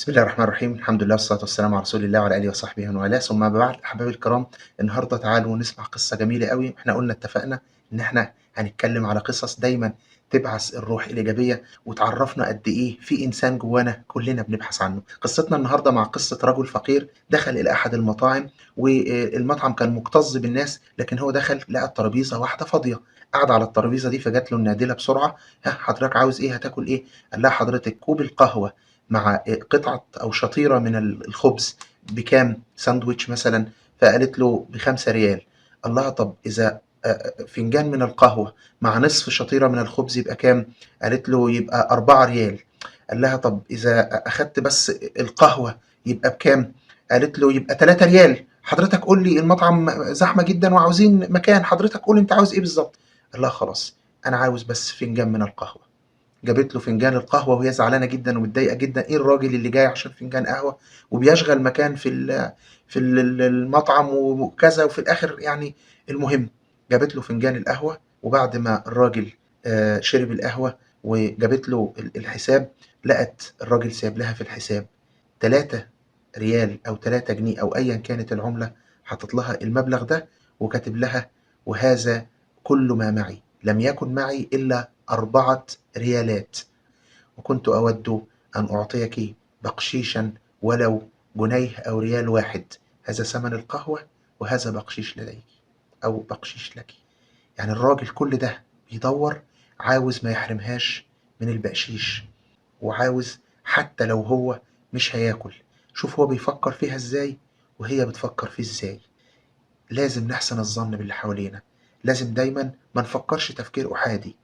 بسم الله الرحمن الرحيم، الحمد لله والصلاة والسلام على رسول الله وعلى آله وصحبه ومن والاه، ثم أما بعد. أحبابي الكرام، النهارده تعالوا نسمع قصة جميلة أوي. إحنا قلنا اتفقنا إن إحنا هنتكلم على قصص دايمًا تبعث الروح الإيجابية وتعرّفنا قد إيه في إنسان جوانا كلنا بنبحث عنه. قصتنا النهارده مع قصة رجل فقير دخل إلى أحد المطاعم، والمطعم كان مُكتظ بالناس، لكن هو دخل لقى الترابيزة واحدة فاضية. قعد على الترابيزة دي فجات له النادلة بسرعة: "ها حضرتك عاوز إيه؟ هتاكل إيه؟" قال لها: "حضرتك كوب القهوة مع قطعة أو شطيرة من الخبز بكام ساندويتش مثلًا؟" فقالت له ب5 ريال. قال لها: "طب إذا فنجان من القهوة مع نصف شطيرة من الخبز يبقى كام؟" قالت له: "يبقى 4 ريال." قال لها: "طب إذا أخدت بس القهوة يبقى بكام؟" قالت له: "يبقى 3 ريال." "حضرتك قُل لي المطعم زحمة جدًا وعاوزين مكان، حضرتك قُل أنت عاوز إيه بالضبط؟" قال لها: "خلاص، أنا عاوز بس فنجان من القهوة." جابت له فنجان القهوة وهي زعلانة جدًا ومتضايقة جدًا. إيه الراجل اللي جاي عشان فنجان قهوة وبيشغل مكان في المطعم وكذا، وفي الآخر يعني المهم جابت له فنجان القهوة. وبعد ما الراجل شرب القهوة وجابت له الحساب، لقت الراجل سايب لها في الحساب 3 ريال أو 3 جنيه أو أيًا كانت العملة، حاطط لها المبلغ ده وكاتب لها: "وهذا كل ما معي، لم يكن معي إلا 4 ريالات، وكنت أود أن أعطيكِ بقشيشًا ولو جنيه أو ريال واحد، هذا ثمن القهوة وهذا بقشيش لديكِ أو بقشيش لكِ." يعني الراجل كل ده بيدوّر، عاوز ما يحرمهاش من البقشيش، وعاوز حتى لو هو مش هياكل. شوف هو بيفكّر فيها إزاي وهي بتفكّر فيه إزاي. لازم نحسن الظن باللي حوالينا، لازم دايمًا ما نفكّرش تفكير أحادي.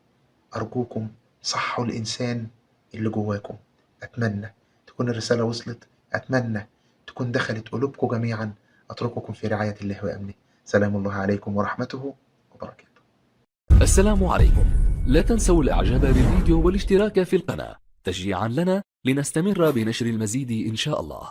أرجوكم صحّوا الإنسان اللي جواكم. أتمنى تكون الرسالة وصلت، أتمنى تكون دخلت قلوبكم جميعًا. أترككم في رعاية الله وأمنه. سلام الله عليكم ورحمته وبركاته. السلام عليكم. لا تنسوا الاعجاب بالفيديو والاشتراك في القناة تشجيعا لنا لنستمر بنشر المزيد إن شاء الله.